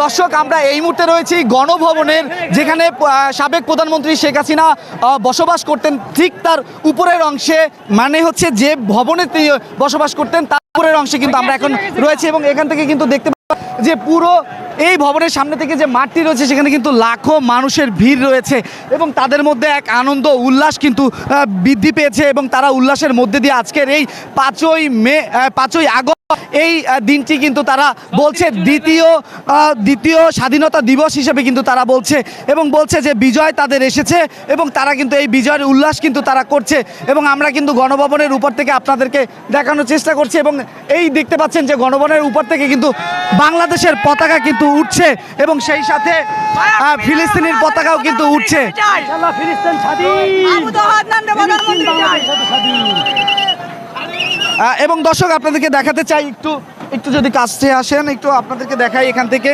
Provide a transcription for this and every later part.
দর্শক, আমরা এই মুহূর্তে রয়েছি গণভবনের, যেখানে সাবেক প্রধানমন্ত্রী শেখ হাসিনা বসবাস করতেন। ঠিক তার উপরের অংশে, মানে হচ্ছে যে ভবনে তিনি বসবাস করতেন তার উপরের অংশে কিন্তু আমরা এখন রয়েছি। এবং এখান থেকে কিন্তু দেখতে পাচ্ছি যে পুরো এই ভবনের সামনে থেকে যে মাঠটি রয়েছে সেখানে কিন্তু লাখো মানুষের ভিড় রয়েছে এবং তাদের মধ্যে এক আনন্দ উল্লাস কিন্তু বৃদ্ধি পেয়েছে। এবং তারা উল্লাসের মধ্যে দিয়ে আজকের এই 5ই আগস্ট এই দিনটি কিন্তু তারা বলছে দ্বিতীয় স্বাধীনতা দিবস হিসেবে কিন্তু তারা বলছে এবং বলছে যে বিজয় তাদের এসেছে এবং তারা কিন্তু এই বিজয়ের উল্লাস কিন্তু তারা করছে। এবং আমরা কিন্তু গণভবনের উপর থেকে আপনাদেরকে দেখানোর চেষ্টা করছি এবং এই দেখতে পাচ্ছেন যে গণভবনের উপর থেকে কিন্তু বাংলাদেশের পতাকা কিন্তু উঠছে এবং সেই সাথে ফিলিস্তিনের পতাকাও কিন্তু উঠছে। এবং দর্শক, আপনাদেরকে দেখাতে চাই, একটু যদি কাছে আসেন, একটু আপনাদেরকে দেখাই এখান থেকে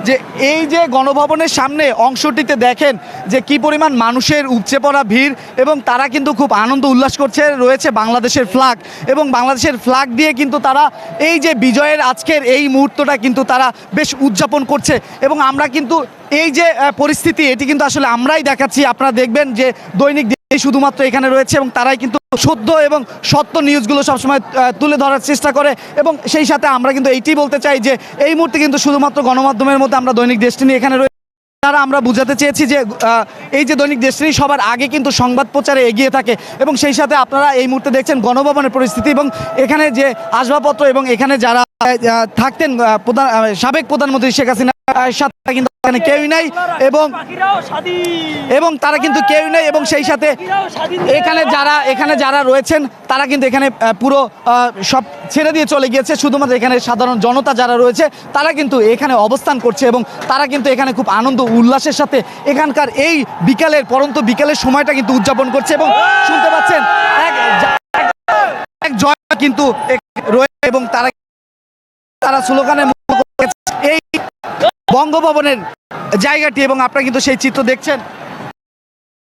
যে এই যে গণভবনের সামনে অংশটিতে দেখেন যে কি পরিমাণ মানুষের উপচে পড়া ভিড় এবং তারা কিন্তু খুব আনন্দ উল্লাস করছে। রয়েছে বাংলাদেশের ফ্ল্যাগ এবং বাংলাদেশের ফ্ল্যাগ দিয়ে কিন্তু তারা এই যে বিজয়ের আজকের এই মুহূর্তটা কিন্তু তারা বেশ উদযাপন করছে। এবং আমরা কিন্তু এই যে পরিস্থিতি, এটি কিন্তু আসলে আমরাই দেখাচ্ছি। আপনারা দেখবেন যে দৈনিক শুধুমাত্র এখানে রয়েছে এবং তারাই কিন্তু সত্য এবং সত্য নিউজগুলো সবসময় তুলে ধরার চেষ্টা করে। এবং সেই সাথে আমরা কিন্তু এইটাই বলতে চাই যে এই মুহূর্তে কিন্তু শুধুমাত্র গণমাধ্যমের মধ্যে আমরা দৈনিক ডেস্টিনি এখানে রয়েছে। তারা আমরা বুঝাতে চেয়েছি যে এই যে দৈনিক ডেস্টিনি সবার আগে কিন্তু সংবাদ প্রচারে এগিয়ে থাকে। এবং সেই সাথে আপনারা এই মুহূর্তে দেখছেন গণভবনের পরিস্থিতি এবং এখানে যে আসবাবপত্র এবং এখানে যারা থাকতেন সাবেক প্রধানমন্ত্রী শেখ হাসিনা সাথে কিন্তু এখানে কেউই নাই এবং তারা কিন্তু কেউই নেই। এবং সেই সাথে এখানে যারা রয়েছেন তারা কিন্তু এখানে পুরো সব ছেড়ে দিয়ে চলে গিয়েছে। শুধুমাত্র এখানে সাধারণ জনতা যারা রয়েছে তারা কিন্তু এখানে অবস্থান করছে এবং তারা কিন্তু এখানে খুব আনন্দ উল্লাসের সাথে এখানকার এই পরন্ত বিকেলের সময়টা কিন্তু উদযাপন করছে। এবং শুনতে পাচ্ছেন এক জয় কিন্তু রয়েছে এবং তারা স্লোগানের এই বঙ্গভবনের জায়গাটি এবং আপনারা কিন্তু সেই চিত্র দেখছেন।